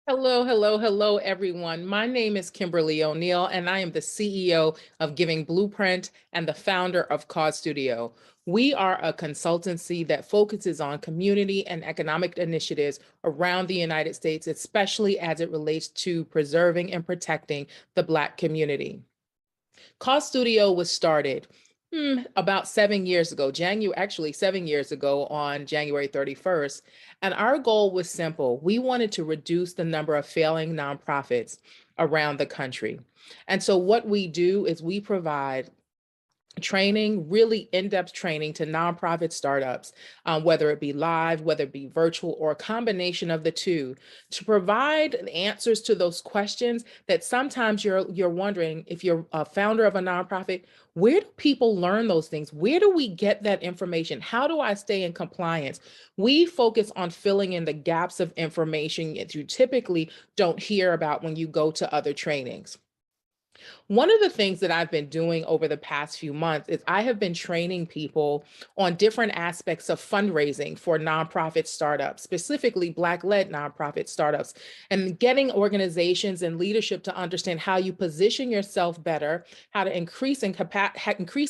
Hello, hello, hello, everyone. My name is Kimberly O'Neil, and I am the CEO of Giving Blueprint and the founder of Cause Studio. We are a consultancy that focuses on community and economic initiatives around the United States, especially as it relates to preserving and protecting the Black community. Cause Studio was started about 7 years ago, actually 7 years ago on January 31st. And our goal was simple. We wanted to reduce the number of failing nonprofits around the country. And so what we do is we provide training, really in-depth training to nonprofit startups, whether it be live, whether it be virtual, or a combination of the two, to provide answers to those questions that sometimes you're wondering. If you're a founder of a nonprofit, where do people learn those things? Where do we get that information? How do I stay in compliance? We focus on filling in the gaps of information that you typically don't hear about when you go to other trainings. One of the things that I've been doing over the past few months is I have been training people on different aspects of fundraising for nonprofit startups, specifically Black-led nonprofit startups, and getting organizations and leadership to understand how you position yourself better, how to increase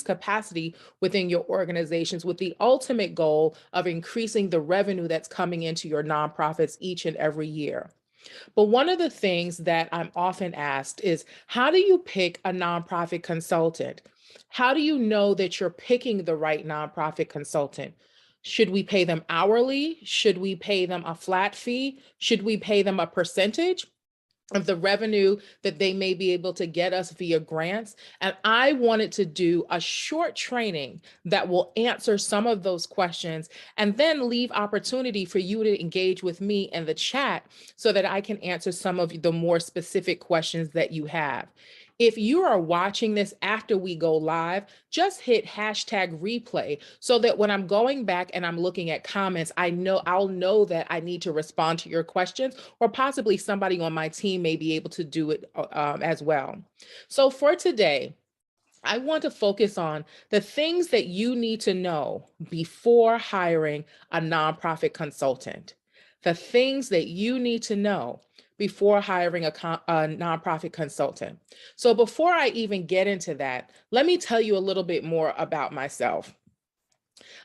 capacity within your organizations, with the ultimate goal of increasing the revenue that's coming into your nonprofits each and every year. But one of the things that I'm often asked is, how do you pick a nonprofit consultant? How do you know that you're picking the right nonprofit consultant? Should we pay them hourly? Should we pay them a flat fee? Should we pay them a percentage of the revenue that they may be able to get us via grants? And I wanted to do a short training that will answer some of those questions and then leave opportunity for you to engage with me in the chat so that I can answer some of the more specific questions that you have. If you are watching this after we go live, just hit hashtag replay so that when I'm going back and I'm looking at comments, I'll know that I need to respond to your questions, or possibly somebody on my team may be able to do it as well. So for today, I want to focus on the things that you need to know before hiring a nonprofit consultant. The things that you need to know before hiring a nonprofit consultant. So before I even get into that, let me tell you a little bit more about myself.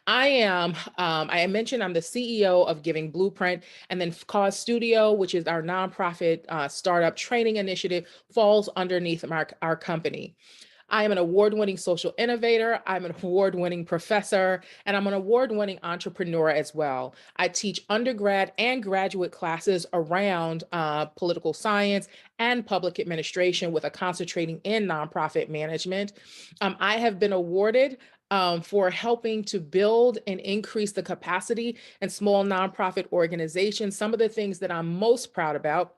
I mentioned I'm the CEO of Giving Blueprint, and then Cause Studio, which is our nonprofit startup training initiative, falls underneath our company. I am an award-winning social innovator, I'm an award-winning professor, and I'm an award-winning entrepreneur as well. I teach undergrad and graduate classes around political science and public administration, with a concentrating in nonprofit management. I have been awarded for helping to build and increase the capacity in small nonprofit organizations. Some of the things that I'm most proud about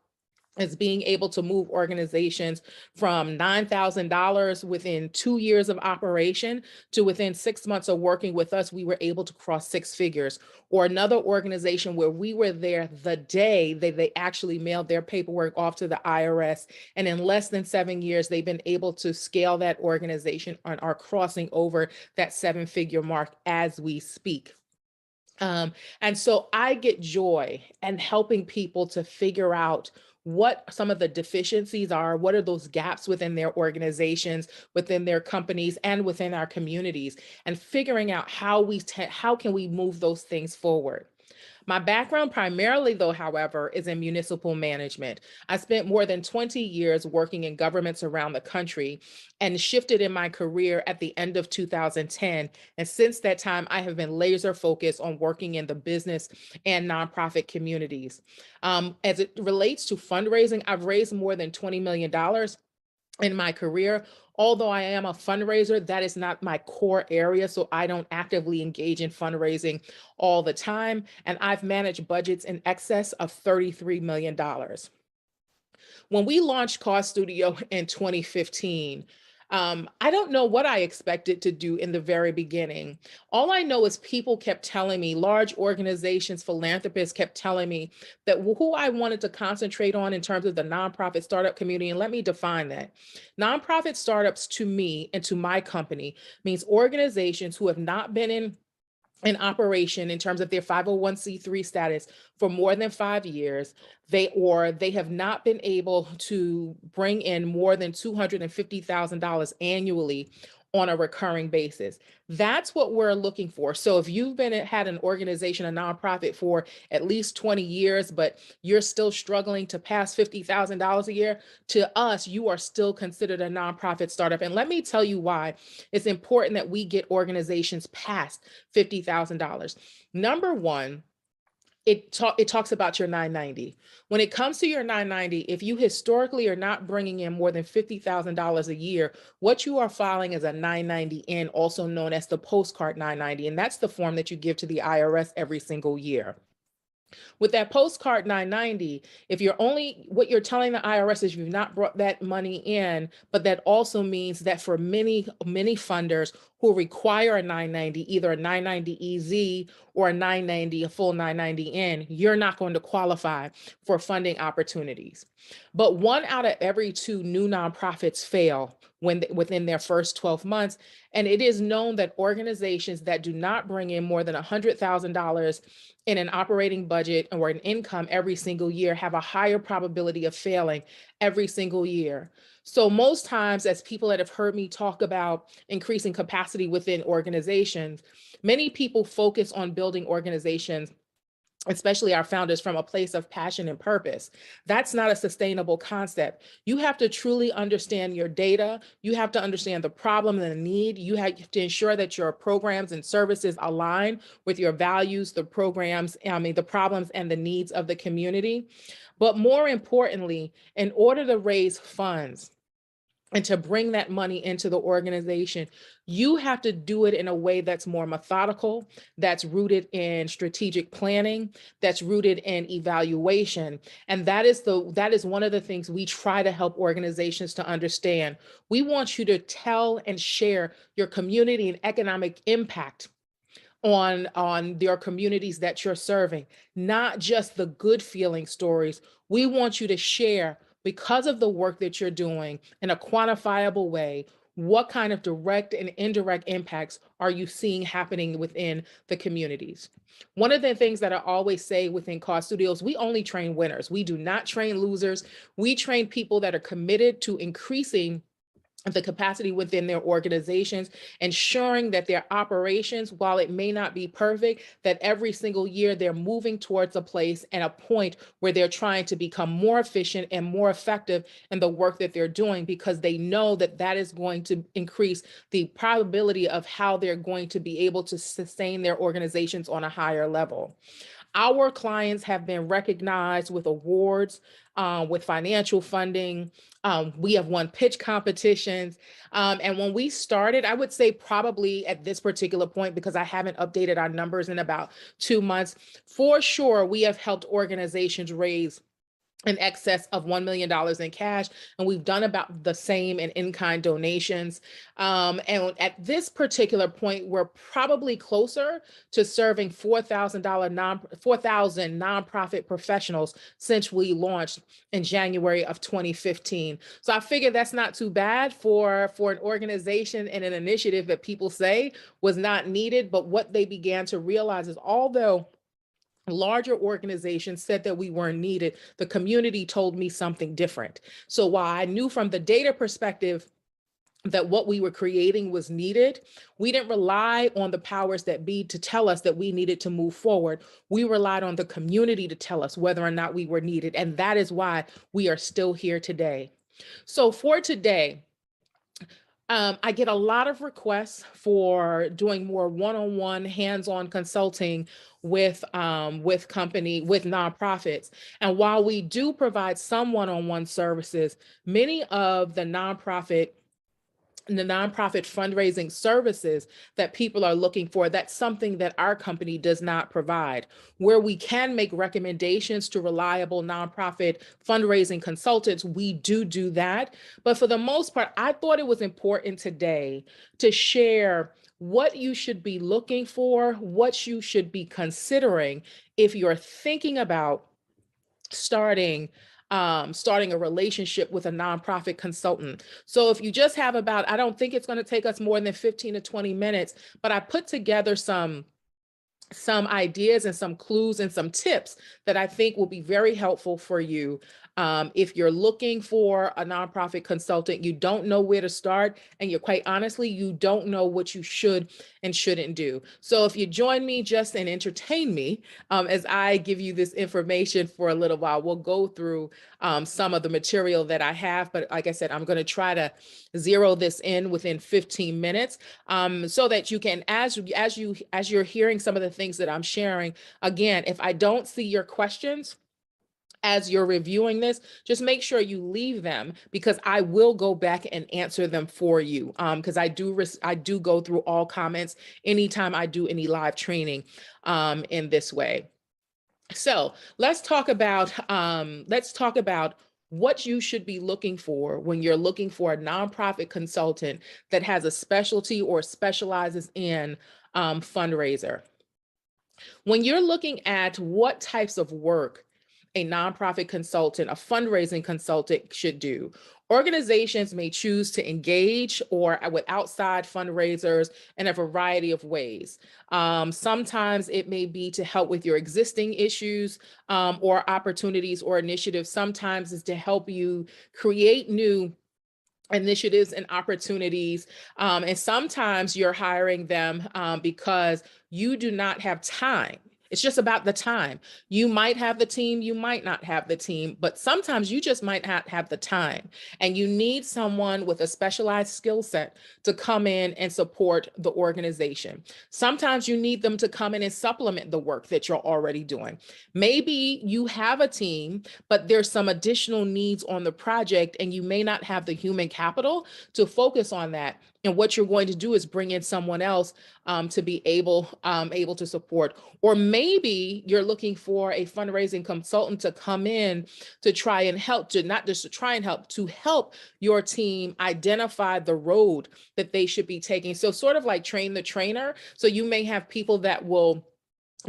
is being able to move organizations from $9,000 within 2 years of operation to within 6 months of working with us, we were able to cross six figures. Or another organization where we were there the day they actually mailed their paperwork off to the IRS. And in less than 7 years, they've been able to scale that organization and are crossing over that seven-figure mark as we speak. And so I get joy in helping people to figure out what some of the deficiencies are, what are those gaps within their organizations, within their companies, and within our communities, and figuring out how can we move those things forward. My background primarily, though, however, is in municipal management. I spent more than 20 years working in governments around the country and shifted in my career at the end of 2010. And since that time, I have been laser focused on working in the business and nonprofit communities. As it relates to fundraising, I've raised more than $20 million in my career. Although I am a fundraiser, that is not my core area, so I don't actively engage in fundraising all the time. And I've managed budgets in excess of $33 million. When we launched Cause Studio in 2015, I don't know what I expected to do in the very beginning. All I know is people kept telling me, large organizations, philanthropists kept telling me that who I wanted to concentrate on in terms of the nonprofit startup community. And let me define that. Nonprofit startups to me and to my company means organizations who have not been in in operation in terms of their 501c3 status for more than 5 years, they have not been able to bring in more than $250,000 annually on a recurring basis. That's what we're looking for. So if you've had an organization, a nonprofit for at least 20 years, but you're still struggling to pass $50,000 a year, to us, you are still considered a nonprofit startup. And let me tell you why it's important that we get organizations past $50,000. Number one, it talks about your 990. When it comes to your 990, if you historically are not bringing in more than $50,000 a year, what you are filing is a 990N, also known as the postcard 990, and that's the form that you give to the IRS every single year. With that postcard 990, what you're telling the IRS is you've not brought that money in, but that also means that for many, many funders who require a 990, either a 990EZ or a 990, a full 990N, you're not going to qualify for funding opportunities. But 1 out of every 2 new nonprofits fail within their first 12 months. And it is known that organizations that do not bring in more than $100,000 in an operating budget or an income every single year have a higher probability of failing every single year. So most times, as people that have heard me talk about increasing capacity within organizations, many people focus on building organizations, especially our founders, from a place of passion and purpose. That's not a sustainable concept. You have to truly understand your data. You have to understand the problem and the need. You have to ensure that your programs and services align with your values, the problems and the needs of the community. But more importantly, in order to raise funds, and to bring that money into the organization, you have to do it in a way that's more methodical, that's rooted in strategic planning, that's rooted in evaluation. And that is one of the things we try to help organizations to understand. We want you to tell and share your community and economic impact on your communities that you're serving, not just the good feeling stories. We want you to share, because of the work that you're doing, in a quantifiable way, what kind of direct and indirect impacts are you seeing happening within the communities? One of the things that I always say within Cause Studios, we only train winners. We do not train losers. We train people that are committed to increasing the capacity within their organizations, ensuring that their operations, while it may not be perfect, that every single year they're moving towards a place and a point where they're trying to become more efficient and more effective in the work that they're doing, because they know that that is going to increase the probability of how they're going to be able to sustain their organizations on a higher level. Our clients have been recognized with awards, with financial funding. We have won pitch competitions. And when we started, I would say probably at this particular point, because I haven't updated our numbers in about 2 months, for sure, we have helped organizations raise in excess of $1 million in cash. And we've done about the same in-kind donations. And at this particular point, we're probably closer to serving 4,000 nonprofit professionals since we launched in January of 2015. So I figure that's not too bad for an organization and an initiative that people say was not needed. But what they began to realize is, although larger organizations said that we weren't needed, the community told me something different. So while I knew from the data perspective that what we were creating was needed, we didn't rely on the powers that be to tell us that we needed to move forward. We relied on the community to tell us whether or not we were needed. And that is why we are still here today. So for today, I get a lot of requests for doing more one-on-one, hands-on consulting with nonprofits. And while we do provide some one-on-one services, many of the nonprofit fundraising services that people are looking for, that's something that our company does not provide. Where we can make recommendations to reliable nonprofit fundraising consultants, we do that. But for the most part, I thought it was important today to share what you should be looking for, what you should be considering if you're thinking about starting a relationship with a nonprofit consultant. So if you just have I don't think it's going to take us more than 15 to 20 minutes, but I put together some some ideas and some clues and some tips that I think will be very helpful for you. If you're looking for a nonprofit consultant, you don't know where to start, and you're quite honestly, you don't know what you should and shouldn't do. So if you join me just and entertain me as I give you this information for a little while, we'll go through some of the material that I have. But like I said, I'm going to try to zero this in within 15 minutes so that you can, as you're hearing some of the things that I'm sharing, again, if I don't see your questions as you're reviewing this, just make sure you leave them, because I will go back and answer them for you. Because I do go through all comments anytime I do any live training in this way. So let's talk about what you should be looking for when you're looking for a nonprofit consultant that has a specialty or specializes in fundraiser. When you're looking at what types of work a nonprofit consultant, a fundraising consultant should do, organizations may choose to engage or with outside fundraisers in a variety of ways. Sometimes it may be to help with your existing issues or opportunities or initiatives. Sometimes it's to help you create new initiatives and opportunities. And sometimes you're hiring them because you do not have time. It's just about the time. You might have the team, you might not have the team, but sometimes you just might not have the time. And you need someone with a specialized skill set to come in and support the organization. Sometimes you need them to come in and supplement the work that you're already doing. Maybe you have a team, but there's some additional needs on the project and you may not have the human capital to focus on that. And what you're going to do is bring in someone else to be able to support. Or maybe you're looking for a fundraising consultant to come in to try and help, to not just to try and help, to help your team identify the road that they should be taking. So sort of like train the trainer. So you may have people that will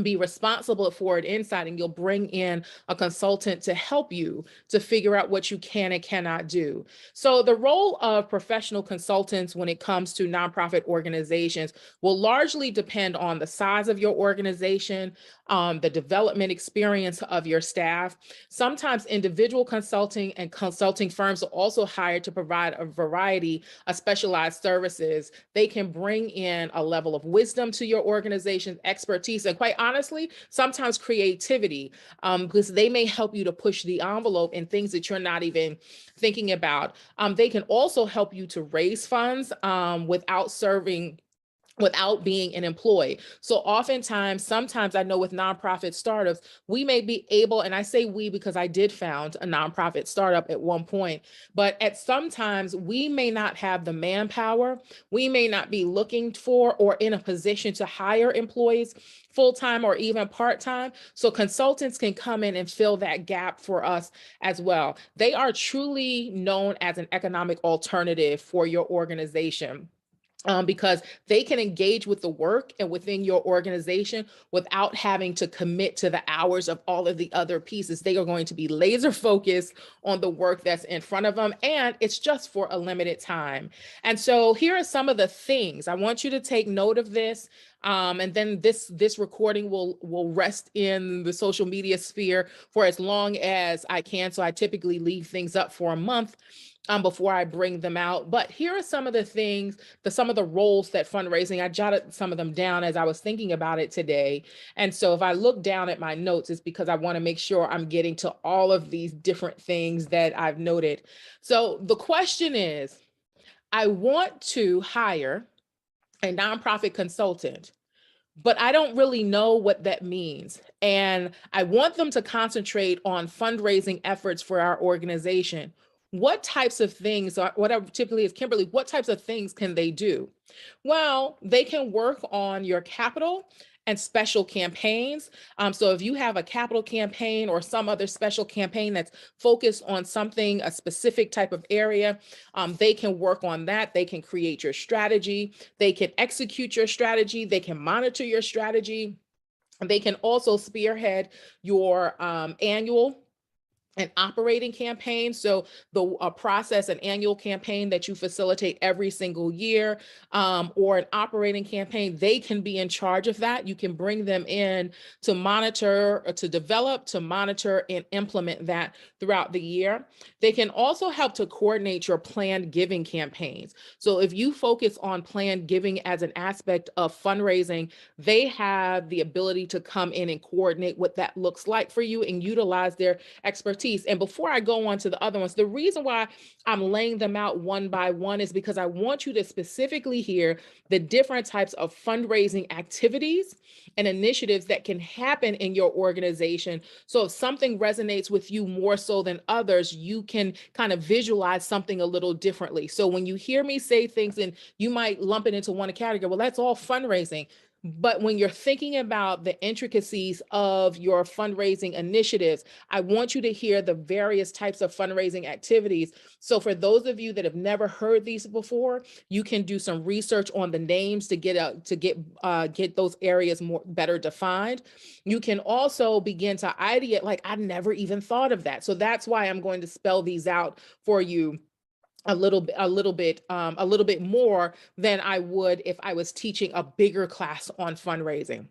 be responsible for it inside, and you'll bring in a consultant to help you to figure out what you can and cannot do. So the role of professional consultants when it comes to nonprofit organizations will largely depend on the size of your organization, the development experience of your staff. Sometimes individual consulting and consulting firms are also hired to provide a variety of specialized services. They can bring in a level of wisdom to your organization's expertise, and quite honestly, sometimes creativity, because they may help you to push the envelope in things that you're not even thinking about. They can also help you to raise funds without being an employee. So oftentimes, sometimes I know with nonprofit startups, we may be able, and I say we because I did found a nonprofit startup at one point, but at sometimes we may not have the manpower, we may not be looking for or in a position to hire employees full-time or even part-time. So consultants can come in and fill that gap for us as well. They are truly known as an economic alternative for your organization. Because they can engage with the work and within your organization without having to commit to the hours of all of the other pieces. They are going to be laser focused on the work that's in front of them, and it's just for a limited time. And so here are some of the things. I want you to take note of this. And then this recording will rest in the social media sphere for as long as I can. So I typically leave things up for a month before I bring them out. But here are some of the things, some of the roles that fundraising, I jotted some of them down as I was thinking about it today. And so if I look down at my notes, it's because I want to make sure I'm getting to all of these different things that I've noted. So the question is, I want to hire a nonprofit consultant, but I don't really know what that means. And I want them to concentrate on fundraising efforts for our organization. What types of things, or what I typically is, Kimberly, what types of things can they do? Well, they can work on your capital and special campaigns. So if you have a capital campaign or some other special campaign that's focused on something, a specific type of area, they can work on that. They can create your strategy. They can execute your strategy. They can monitor your strategy. They can also spearhead your annual an operating campaign. So the process, an annual campaign that you facilitate every single year, or an operating campaign, they can be in charge of that. You can bring them in to monitor, or to develop, to monitor, and implement that throughout the year. They can also help to coordinate your planned giving campaigns. So if you focus on planned giving as an aspect of fundraising, they have the ability to come in and coordinate what that looks like for you and utilize their expertise. And before I go on to the other ones, the reason why I'm laying them out one by one is because I want you to specifically hear the different types of fundraising activities and initiatives that can happen in your organization. So if something resonates with you more so than others, you can kind of visualize something a little differently. So when you hear me say things and you might lump it into one category, well, that's all fundraising. But when you're thinking about the intricacies of your fundraising initiatives, I want you to hear the various types of fundraising activities. So for those of you that have never heard these before, you can do some research on the names to get those areas more better defined. You can also begin to ideate, like, I never even thought of that. So that's why I'm going to spell these out for you a little bit more than I would if I was teaching a bigger class on fundraising.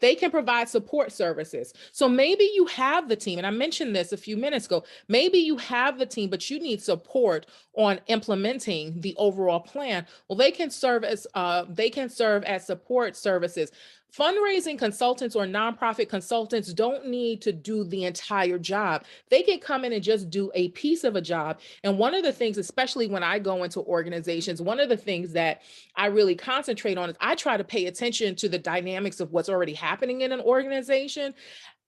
They can provide support services. So maybe you have the team, and I mentioned this a few minutes ago. Maybe you have the team, but you need support on implementing the overall plan. Well, they can serve as support services. Fundraising consultants or nonprofit consultants don't need to do the entire job. They can come in and just do a piece of a job. And one of the things, especially when I go into organizations, one of the things that I really concentrate on is I try to pay attention to the dynamics of what's already happening in an organization.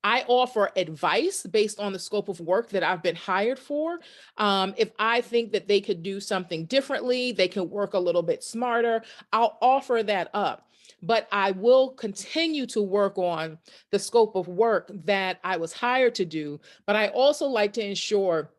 I offer advice based on the scope of work that I've been hired for. If I think that they could do something differently, they can work a little bit smarter, I'll offer that up. But I will continue to work on the scope of work that I was hired to do. But I also like to ensure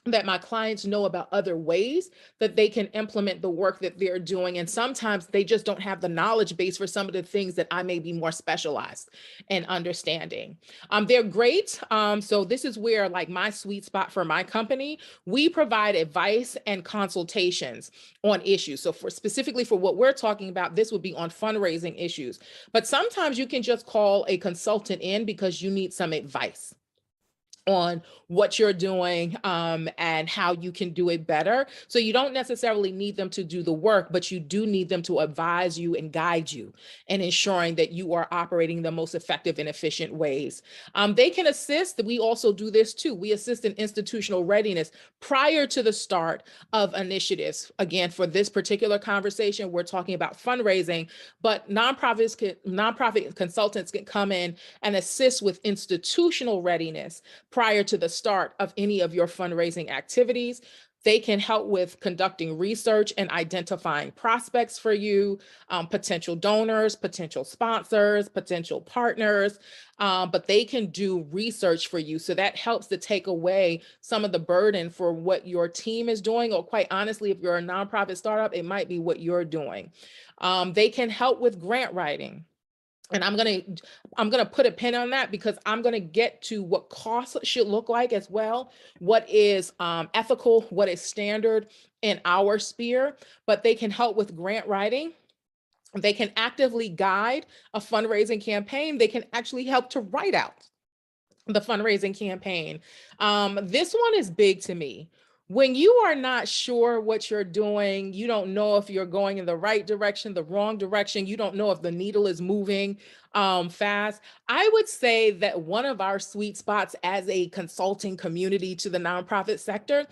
that my clients know about other ways that they can implement the work that they're doing. And sometimes they just don't have the knowledge base for some of the things that I may be more specialized in understanding. They're great. So this is where, like, my sweet spot for my company, we provide advice and consultations on issues. So specifically for what we're talking about, this would be on fundraising issues. But sometimes you can just call a consultant in because you need some advice on what you're doing, and how you can do it better. So you don't necessarily need them to do the work, but you do need them to advise you and guide you in ensuring that you are operating the most effective and efficient ways. They can assist. We also do this too. We assist in institutional readiness prior to the start of initiatives. Again, for this particular conversation, we're talking about fundraising, but nonprofit consultants can come in and assist with institutional readiness prior to the start of any of your fundraising activities. They can help with conducting research and identifying prospects for you, potential donors, potential sponsors, potential partners, but they can do research for you. So that helps to take away some of the burden for what your team is doing, or quite honestly, if you're a nonprofit startup, it might be what you're doing. They can help with grant writing. And I'm gonna put a pin on that because I'm gonna get to what costs should look like as well, what is ethical, what is standard in our sphere. But they can help with grant writing. They can actively guide a fundraising campaign. They can actually help to write out the fundraising campaign. This one is big to me. When you are not sure what you're doing, you don't know if you're going in the right direction, the wrong direction, you don't know if the needle is moving fast. I would say that one of our sweet spots as a consulting community to the nonprofit sector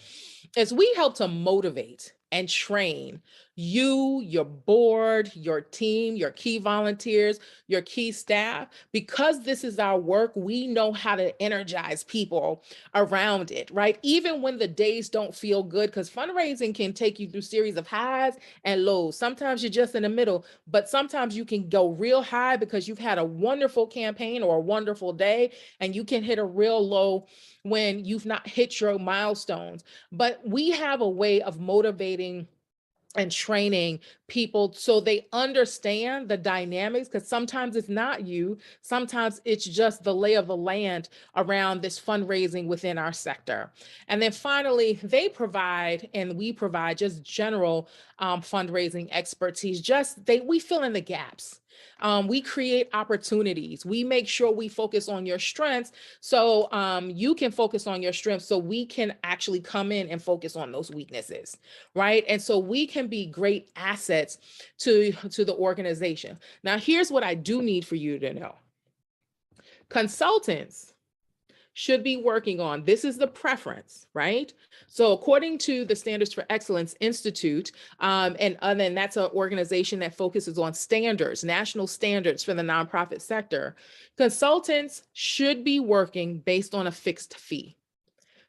is we help to motivate and train you, your board, your team, your key volunteers, your key staff. Because this is our work, we know how to energize people around it, right? Even when the days don't feel good, because fundraising can take you through series of highs and lows. Sometimes you're just in the middle, but sometimes you can go real high because you've had a wonderful campaign or a wonderful day, and you can hit a real low when you've not hit your milestones. But we have a way of motivating and training people so they understand the dynamics, because sometimes it's not you, sometimes it's just the lay of the land around this fundraising within our sector. And then finally, they provide and we provide just general fundraising expertise. We fill in the gaps. We create opportunities. We make sure we focus on your strengths, so you can focus on your strengths, so we can actually come in and focus on those weaknesses, right? And so we can be great assets to the organization. Now, here's what I do need for you to know. Consultants should be working on, this is the preference, right? So according to the Standards for Excellence Institute, and that's an organization that focuses on standards, national standards for the nonprofit sector, consultants should be working based on a fixed fee.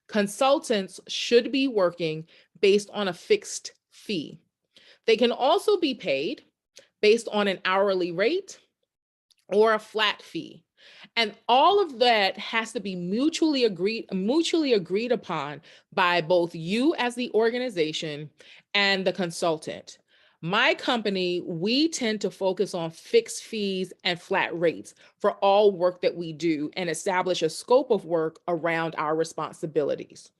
Consultants should be working based on a fixed fee. They can also be paid based on an hourly rate or a flat fee. And all of that has to be mutually agreed upon by both you as the organization and the consultant. My company, we tend to focus on fixed fees and flat rates for all work that we do and establish a scope of work around our responsibilities.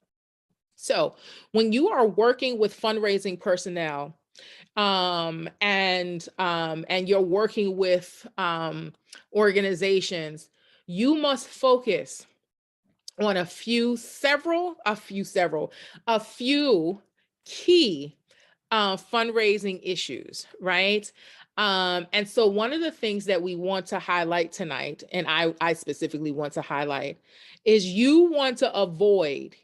So when you are working with fundraising personnel, and you're working with organizations, you must focus on a few key fundraising issues, right? And so one of the things that we want to highlight tonight, and I specifically want to highlight, is you want to avoid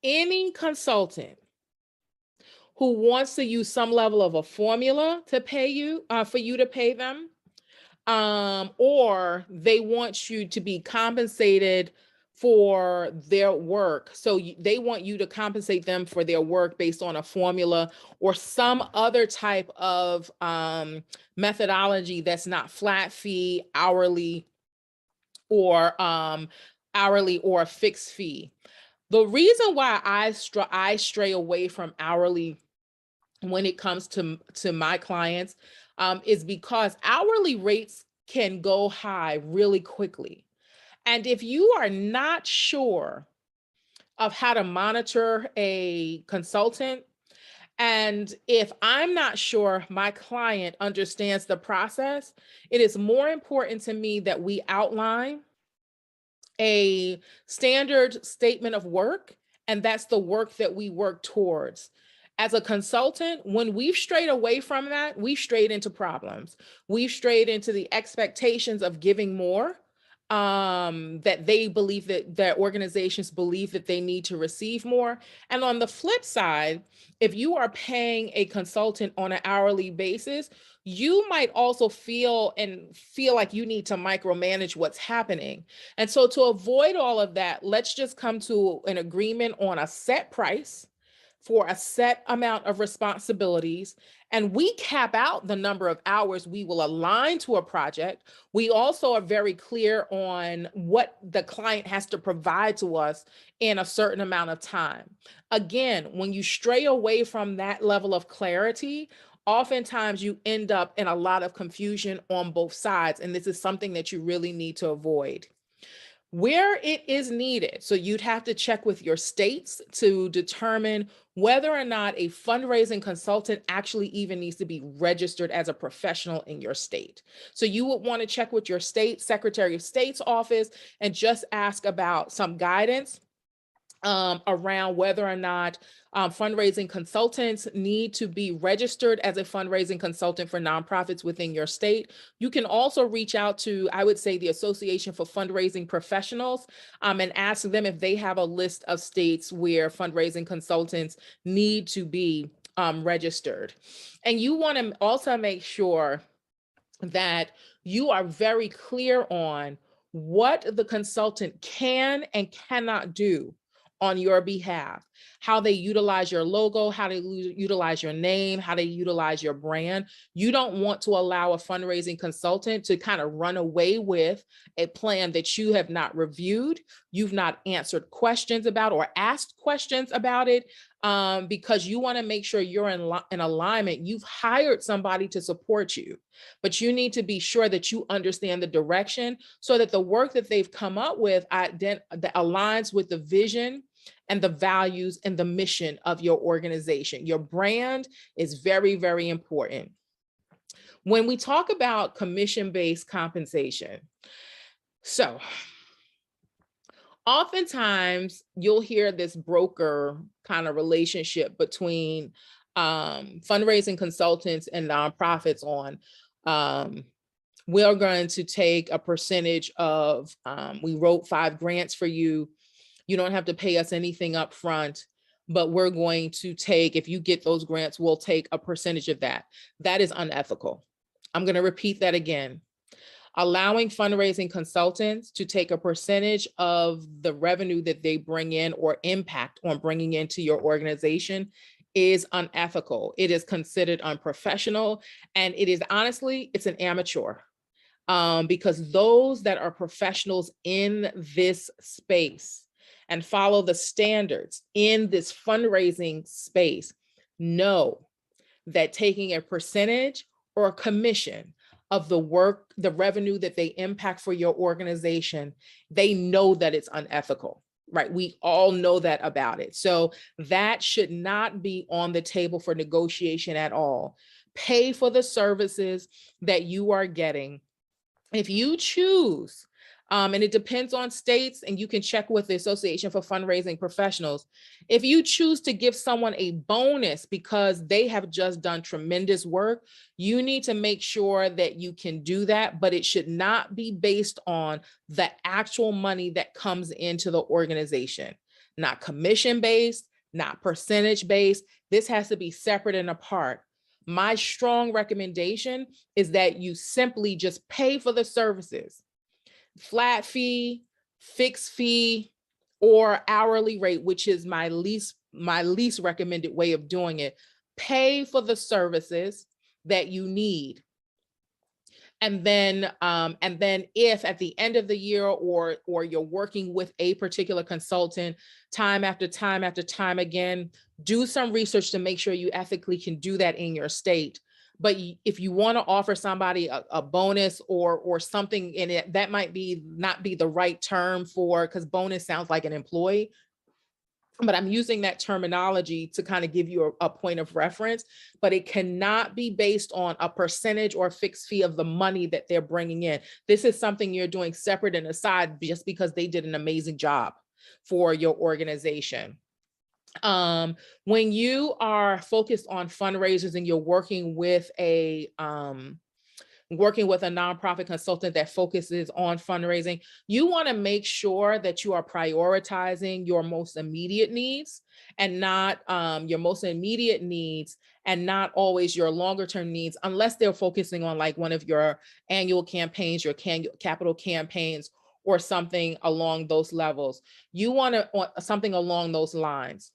any consultant who wants to use some level of a formula to pay you, for you to pay them, or they want you to be compensated for their work. So they want you to compensate them for their work based on a formula or some other type of methodology that's not flat fee, hourly, or a fixed fee. The reason why I stray away from hourly when it comes to my clients is because hourly rates can go high really quickly. And if you are not sure of how to monitor a consultant, and if I'm not sure my client understands the process, it is more important to me that we outline a standard statement of work, and that's the work that we work towards. As a consultant, when we've strayed away from that, we've strayed into problems. We've strayed into the expectations of giving more, that they believe that organizations believe that they need to receive more. And on the flip side, if you are paying a consultant on an hourly basis, you might also feel like you need to micromanage what's happening. And so to avoid all of that, let's just come to an agreement on a set price for a set amount of responsibilities, and we cap out the number of hours we will align to a project. We also are very clear on what the client has to provide to us in a certain amount of time. Again, when you stray away from that level of clarity, oftentimes you end up in a lot of confusion on both sides, and this is something that you really need to avoid. Where it is needed, so you'd have to check with your states to determine whether or not a fundraising consultant actually even needs to be registered as a professional in your state. So you would want to check with your state Secretary of State's office and just ask about some guidance around whether or not fundraising consultants need to be registered as a fundraising consultant for nonprofits within your state. You can also reach out to, I would say, the Association for Fundraising Professionals, and ask them if they have a list of states where fundraising consultants need to be registered. And you want to also make sure that you are very clear on what the consultant can and cannot do on your behalf, how they utilize your logo, how they utilize your name, how they utilize your brand. You don't want to allow a fundraising consultant to kind of run away with a plan that you have not reviewed, you've not answered questions about or asked questions about it, because you want to make sure you're in alignment. You've hired somebody to support you, but you need to be sure that you understand the direction so that the work that they've come up with that aligns with the vision and the values and the mission of your organization. Your brand is very, very important. When we talk about commission-based compensation, so oftentimes you'll hear this broker kind of relationship between fundraising consultants and nonprofits on we're going to take a percentage of, we wrote 5 grants for you. You don't have to pay us anything up front, but we're going to take, if you get those grants, we'll take a percentage of that. That is unethical. I'm going to repeat that again. Allowing fundraising consultants to take a percentage of the revenue that they bring in or impact on bringing into your organization is unethical. It is considered unprofessional, and it is honestly, it's an amateur. Because those that are professionals in this space and follow the standards in this fundraising space know that taking a percentage or a commission of the work, the revenue that they impact for your organization, they know that it's unethical, right? We all know that about it. So that should not be on the table for negotiation at all. Pay for the services that you are getting. If you choose, and it depends on states, and you can check with the Association for Fundraising Professionals. If you choose to give someone a bonus because they have just done tremendous work, you need to make sure that you can do that, but it should not be based on the actual money that comes into the organization, not commission-based, not percentage-based. This has to be separate and apart. My strong recommendation is that you simply just pay for the services. Flat fee, fixed fee, or hourly rate, which is my least recommended way of doing it. Pay for the services that you need. And then if at the end of the year or you're working with a particular consultant time after time after time again, do some research to make sure you ethically can do that in your state. But if you want to offer somebody a bonus or something in it, that might not be the right term for, because bonus sounds like an employee. But I'm using that terminology to kind of give you a point of reference, but it cannot be based on a percentage or fixed fee of the money that they're bringing in. This is something you're doing separate and aside just because they did an amazing job for your organization. When you are focused on fundraisers and you're working with a nonprofit consultant that focuses on fundraising, you want to make sure that you are prioritizing your most immediate needs and not not always your longer term needs, unless they're focusing on like one of your annual campaigns, your capital campaigns, or something along those levels. You want something along those lines.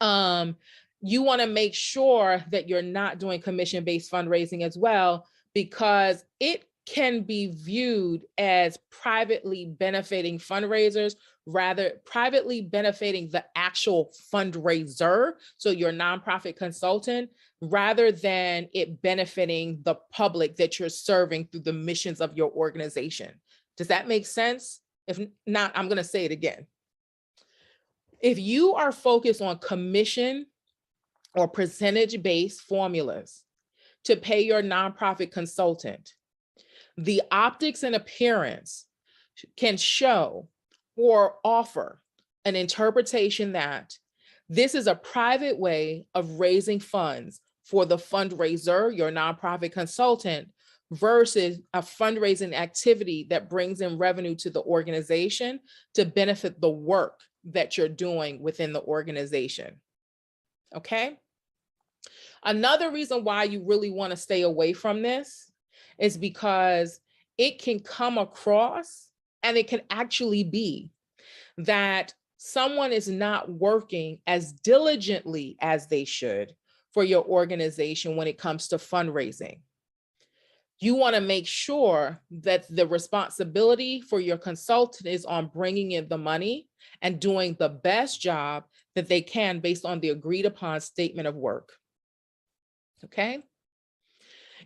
You want to make sure that you're not doing commission-based fundraising as well, because it can be viewed as privately benefiting fundraisers, rather privately benefiting the actual fundraiser, so your nonprofit consultant, rather than it benefiting the public that you're serving through the missions of your organization. Does that make sense? If not, I'm going to say it again. If you are focused on commission or percentage-based formulas to pay your nonprofit consultant, the optics and appearance can show or offer an interpretation that this is a private way of raising funds for the fundraiser, your nonprofit consultant, versus a fundraising activity that brings in revenue to the organization to benefit the work that you're doing within the organization. Okay? Another reason why you really want to stay away from this is because it can come across, and it can actually be, that someone is not working as diligently as they should for your organization when it comes to fundraising. You want to make sure that the responsibility for your consultant is on bringing in the money and doing the best job that they can based on the agreed upon statement of work. Okay.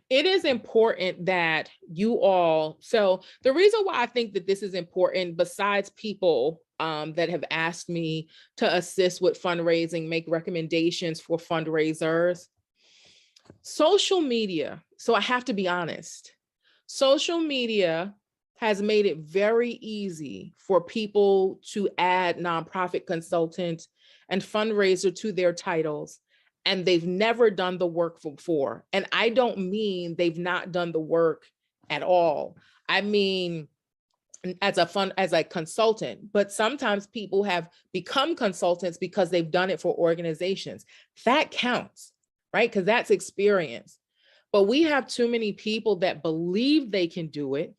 It is important that you all, so the reason why I think that this is important, besides people that have asked me to assist with fundraising, make recommendations for fundraisers, social media. So I have to be honest, social media has made it very easy for people to add nonprofit consultant and fundraiser to their titles, and they've never done the work before. And I don't mean they've not done the work at all. I mean, as a consultant, but sometimes people have become consultants because they've done it for organizations. That counts, right? Because that's experience. But we have too many people that believe they can do it.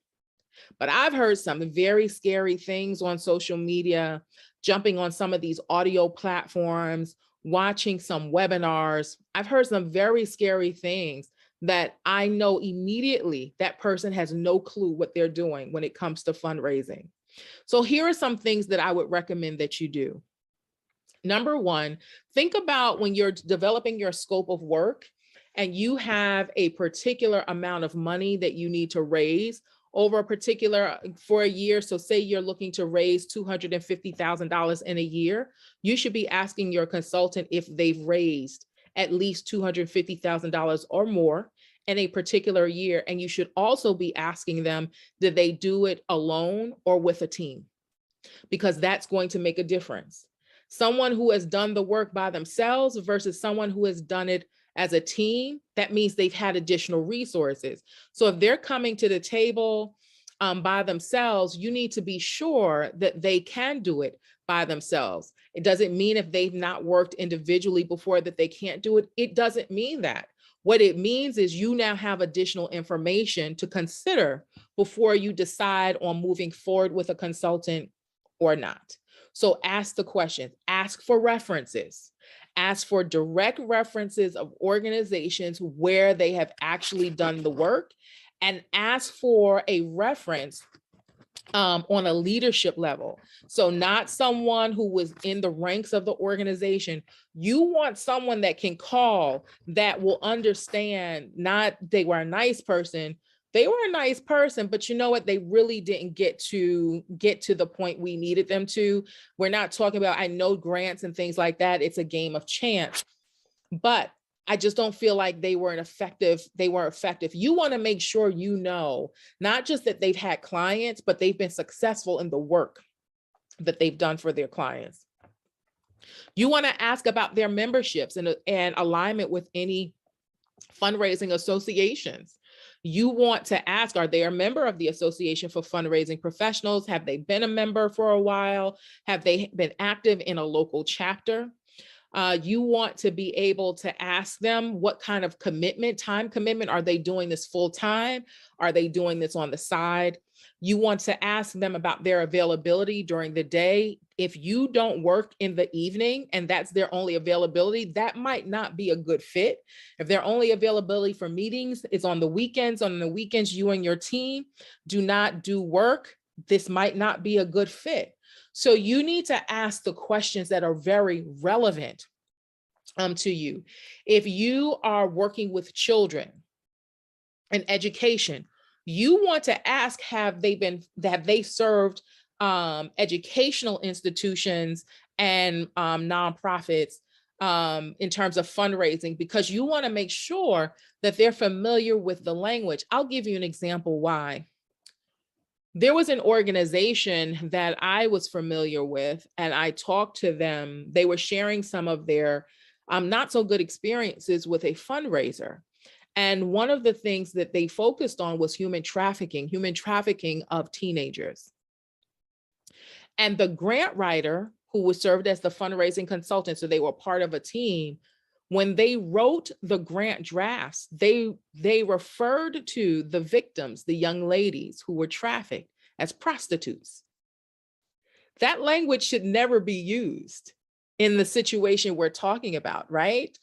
But I've heard some very scary things on social media, jumping on some of these audio platforms, watching some webinars. I've heard some very scary things that I know immediately that person has no clue what they're doing when it comes to fundraising. So here are some things that I would recommend that you do. Number one, think about when you're developing your scope of work and you have a particular amount of money that you need to raise over a particular, for a year. So say you're looking to raise $250,000 in a year, you should be asking your consultant if they've raised at least $250,000 or more in a particular year. And you should also be asking them, did they do it alone or with a team? Because that's going to make a difference. Someone who has done the work by themselves versus someone who has done it as a team, that means they've had additional resources. So if they're coming to the table by themselves, you need to be sure that they can do it by themselves. It doesn't mean if they've not worked individually before that they can't do it. It doesn't mean that. What it means is you now have additional information to consider before you decide on moving forward with a consultant or not. So ask the questions, ask for references. Ask for direct references of organizations where they have actually done the work, and ask for a reference on a leadership level. So not someone who was in the ranks of the organization. You want someone that can call, that will understand, not they were a nice person. They were a nice person, but you know what? They really didn't get to the point we needed them to. We're not talking about, I know grants and things like that. It's a game of chance, but I just don't feel like they weren't effective. They weren't effective. You want to make sure you know, not just that they've had clients, but they've been successful in the work that they've done for their clients. You want to ask about their memberships and alignment with any fundraising associations. You want to ask, are they a member of the Association for Fundraising Professionals? Have they been a member for a while? Have they been active in a local chapter? You want to be able to ask them what kind of commitment, time commitment, are they doing this full time? Are they doing this on the side? You want to ask them about their availability during the day. If you don't work in the evening and that's their only availability, that might not be a good fit. If their only availability for meetings is on the weekends, you and your team do not do work, this might not be a good fit. So you need to ask the questions that are very relevant to you. If you are working with children and education, you want to ask, have they served educational institutions and nonprofits in terms of fundraising, because you want to make sure that they're familiar with the language. I'll give you an example why. There was an organization that I was familiar with, and I talked to them. They were sharing some of their not so good experiences with a fundraiser. And one of the things that they focused on was human trafficking of teenagers. And the grant writer who was served as the fundraising consultant, so they were part of a team, when they wrote the grant drafts, they referred to the victims, the young ladies who were trafficked, as prostitutes. That language should never be used in the situation we're talking about, right?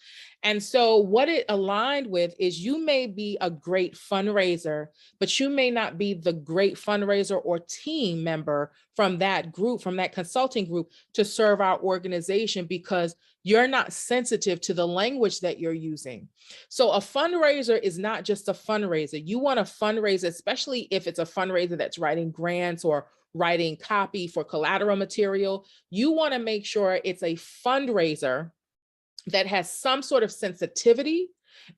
And so what it aligned with is you may be a great fundraiser, but you may not be the great fundraiser or team member from that group, from that consulting group to serve our organization because you're not sensitive to the language that you're using. So a fundraiser is not just a fundraiser. You want to fundraise, especially if it's a fundraiser that's writing grants or writing copy for collateral material. You want to make sure it's a fundraiser that has some sort of sensitivity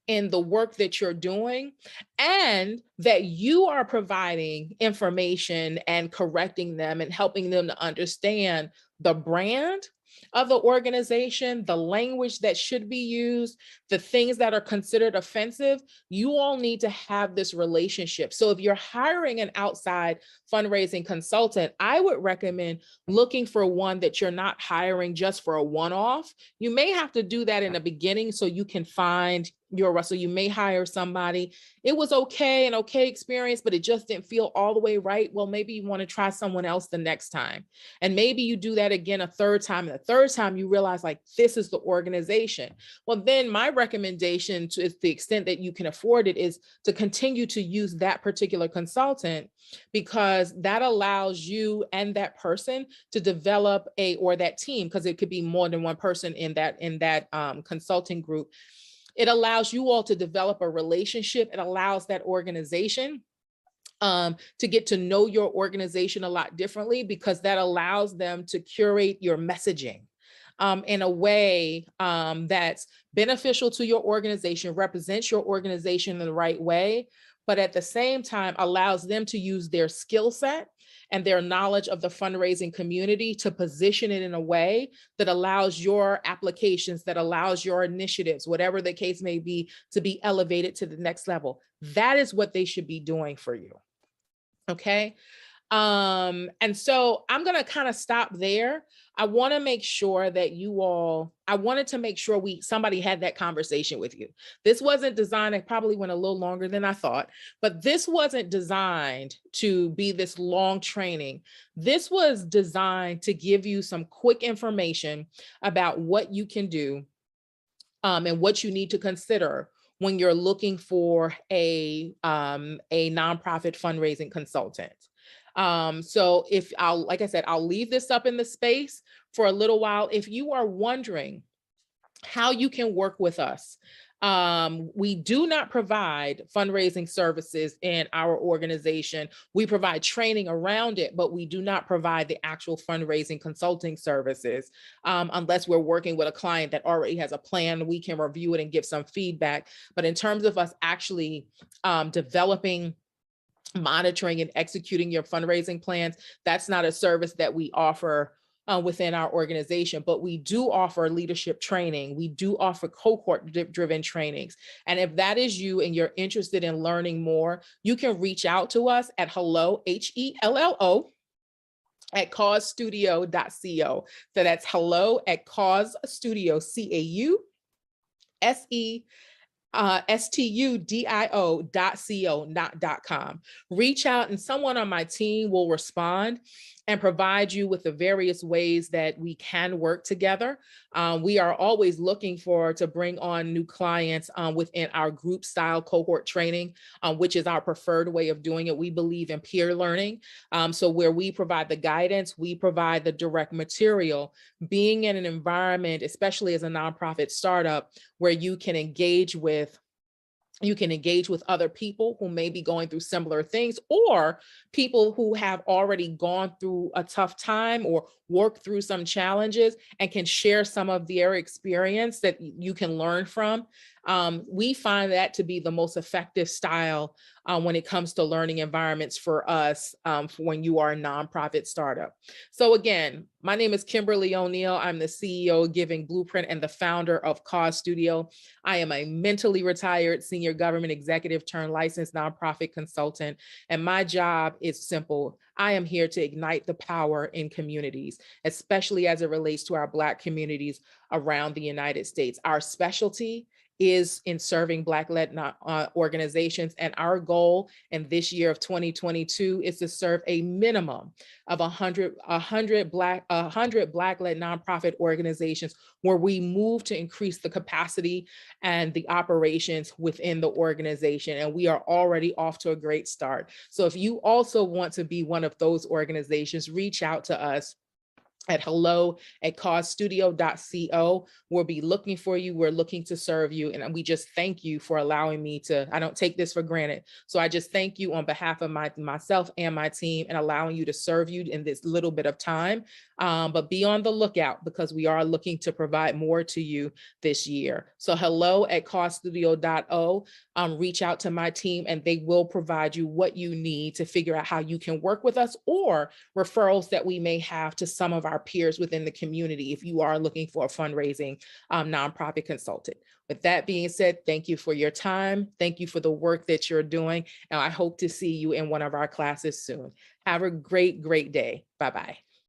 in the work that you're doing, and that you are providing information and correcting them and helping them to understand the brand of the organization, the language that should be used, the things that are considered offensive. You all need to have this relationship. So if you're hiring an outside fundraising consultant, I would recommend looking for one that you're not hiring just for a one-off. You may have to do that in the beginning so you can find your Russell. You may hire somebody. It was okay, an okay experience, but it just didn't feel all the way right. Well, maybe you want to try someone else the next time. And maybe you do that again a third time. And the third time you realize like, this is the organization. Well, then my recommendation to the extent that you can afford it is to continue to use that particular consultant, because that allows you and that person to develop or that team, because it could be more than one person in that consulting group. It allows you all to develop a relationship. It allows that organization to get to know your organization a lot differently, because that allows them to curate your messaging in a way that's beneficial to your organization, represents your organization in the right way, but at the same time allows them to use their skill set and their knowledge of the fundraising community to position it in a way that allows your applications, that allows your initiatives, whatever the case may be, to be elevated to the next level. That is what they should be doing for you. Okay. And so I'm going to kind of stop there. I want to make sure that I wanted to make sure somebody had that conversation with you. This wasn't designed, it probably went a little longer than I thought, but this wasn't designed to be this long training. This was designed to give you some quick information about what you can do and what you need to consider when you're looking for a nonprofit fundraising consultant. So like I said, I'll leave this up in the space for a little while. If you are wondering how you can work with us, we do not provide fundraising services in our organization. We provide training around it, but we do not provide the actual fundraising consulting services unless we're working with a client that already has a plan. We can review it and give some feedback. But in terms of us actually developing, monitoring, and executing your fundraising plans, that's not a service that we offer within our organization, but we do offer leadership training. We do offer cohort-driven trainings. And if that is you and you're interested in learning more, you can reach out to us at hello, HELLO, at causestudio.co. So that's hello at causestudio, studio.co, not .com. Reach out and someone on my team will respond and provide you with the various ways that we can work together. We are always looking to bring on new clients within our group style cohort training, which is our preferred way of doing it. We believe in peer learning. So where we provide the guidance, we provide the direct material. Being in an environment, especially as a nonprofit startup, where you can engage with other people who may be going through similar things, or people who have already gone through a tough time or worked through some challenges and can share some of their experience that you can learn from. We find that to be the most effective style when it comes to learning environments for us for when you are a nonprofit startup. So again, my name is Kimberly O'Neil. I'm the CEO of Giving Blueprint and the founder of Cause Studio. I am a mentally retired senior government executive turned licensed nonprofit consultant. And my job is simple. I am here to ignite the power in communities, especially as it relates to our Black communities around the United States. Our specialty is in serving Black-led organizations. And our goal in this year of 2022 is to serve a minimum of 100 Black-led nonprofit organizations, where we move to increase the capacity and the operations within the organization. And we are already off to a great start. So if you also want to be one of those organizations, reach out to us at hello@causestudio.co. We'll be looking for you. We're looking to serve you. And we just thank you for allowing me to, I don't take this for granted. So I just thank you on behalf of myself and my team, and allowing you to serve you in this little bit of time. But be on the lookout, because we are looking to provide more to you this year. So hello@causestudio.o. Reach out to my team, and they will provide you what you need to figure out how you can work with us, or referrals that we may have to some of our peers within the community if you are looking for a fundraising nonprofit consultant. With that being said, thank you for your time. Thank you for the work that you're doing. And I hope to see you in one of our classes soon. Have a great, great day. Bye-bye.